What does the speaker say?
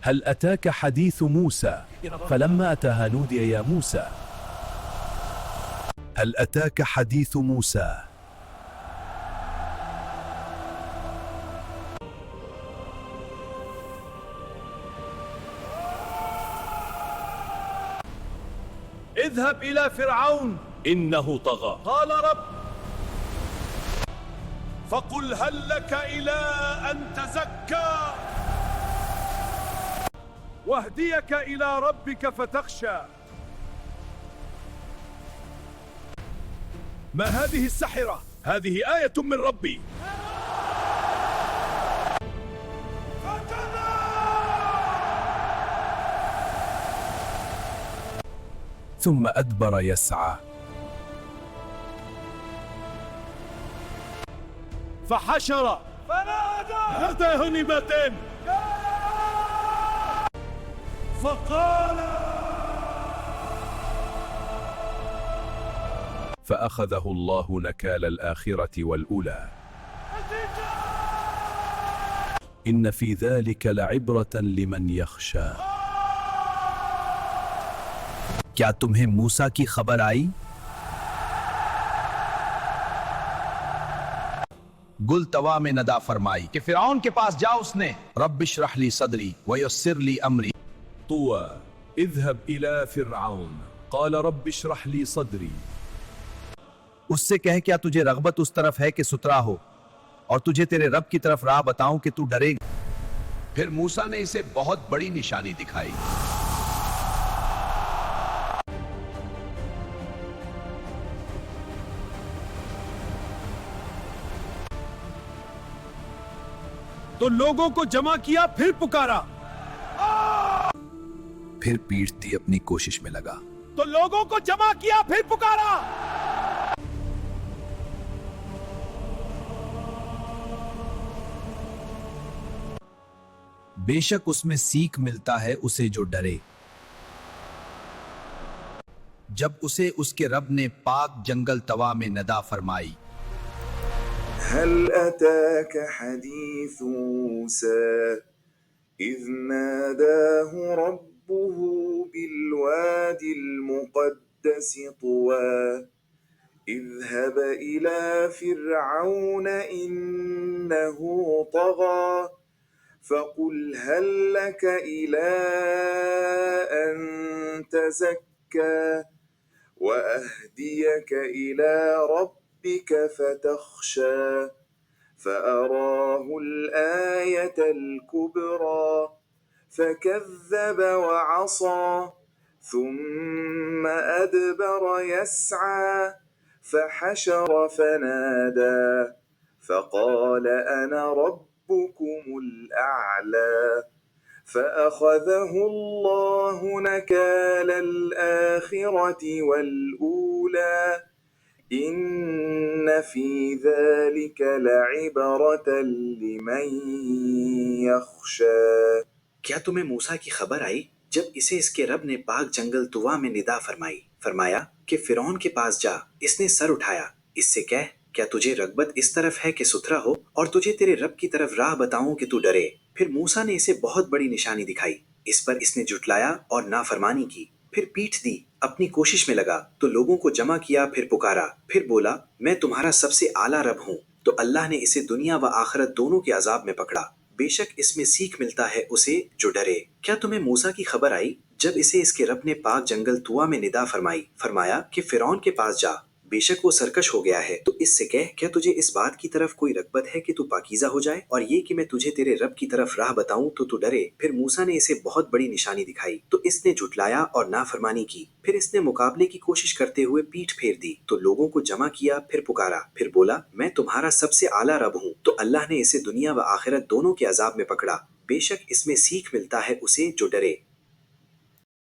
هل أتاك حديث موسى فلما أتاها نودي يا موسى. هل أتاك حديث موسى. اذهب إلى فرعون إنه طغى. قال رب فقل هل لك إلى أن تزكى واهديك إلى ربك فتخشى. ما هذه السحرة؟ هذه آية من ربي. ثم أدبر يسعى فحشر فنادى هنيمتين فقال فأخذه الله نكال الآخرة والأولى إن في ذلك لعبرة لمن يخشى। क्या तुम्हें मूसा की खबर आई? गुल तवा में नदा फरमाई कि फिरौन के पास जाओ, उसने रब्ब इश्रह ली सदरी वयस्सिर ली अमरी। طوى اذهب إلى فرعون قال رب اشرح لي صدري। उससे कह क्या तुझे रगबत उस तरफ है कि सुतरा हो और तुझे तेरे रब की तरफ राह बताऊं कि तू डरेगा। फिर मूसा ने इसे बहुत बड़ी निशानी दिखाई। तो लोगों को जमा किया, फिर पुकारा। फिर पीठ दी, अपनी कोशिश में लगा। तो लोगों को जमा किया, फिर पुकारा। बेशक उसमें सीख मिलता है उसे जो डरे। जब उसे उसके रब ने पाक जंगल तवा में नदा फरमाई। هل أتاك حديث موسى إذ ناداه ربه بالوادي المقدس طوى اذهب إلى فرعون إنه طغى فقل هل لك إلى أن تزكى وأهديك إلى ربك فتخشى فأراه الآية الكبرى فكذب وعصى ثم أدبر يسعى فحشر فنادى فقال أنا ربكم الأعلى فأخذه الله نكال الآخرة والأولى إن في ذلك लइबरत लिमन यख्शा। क्या तुम्हें मूसा की खबर आई जब इसे इसके रब ने पाक जंगल तुवा में निदा फरमाया कि फिरौन के पास जा, इसने सर उठाया, इससे कह क्या तुझे रगबत इस तरफ है कि सुथरा हो और तुझे तेरे रब की तरफ राह बताऊं कि तू डरे। फिर मूसा ने इसे बहुत बड़ी निशानी दिखाई, इस पर इसने जुटलाया और नाफरमानी की। फिर पीठ दी, अपनी कोशिश में लगा, तो लोगों को जमा किया, फिर पुकारा, फिर बोला मैं तुम्हारा सबसे आला रब हूँ। तो अल्लाह ने इसे दुनिया व आखिरत दोनों के अजाब में पकड़ा। बेशक इसमें सीख मिलता है उसे जो डरे। क्या तुम्हें मूसा की खबर आई जब इसे इसके रब ने पाक जंगल तुआ में निदा फरमाया कि फिरौन के पास जा, बेशक वो सरकश हो गया है। तो इससे कह क्या तुझे इस बात की तरफ कोई रगबत है कि तू पाकीज़ा हो जाए और ये कि मैं तुझे तेरे रब की तरफ राह बताऊं तो तू डरे। फिर मूसा ने इसे बहुत बड़ी निशानी दिखाई, तो इसने झुटलाया और नाफरमानी की। फिर इसने मुकाबले की कोशिश करते हुए पीठ फेर दी, तो लोगों को जमा किया, फिर पुकारा, फिर बोला मैं तुम्हारा सबसे आला रब हूँ। तो अल्लाह ने इसे दुनिया व आखिरत दोनों के अजाब में पकड़ा। बेशक इसमें सीख मिलता है उसे जो डरे।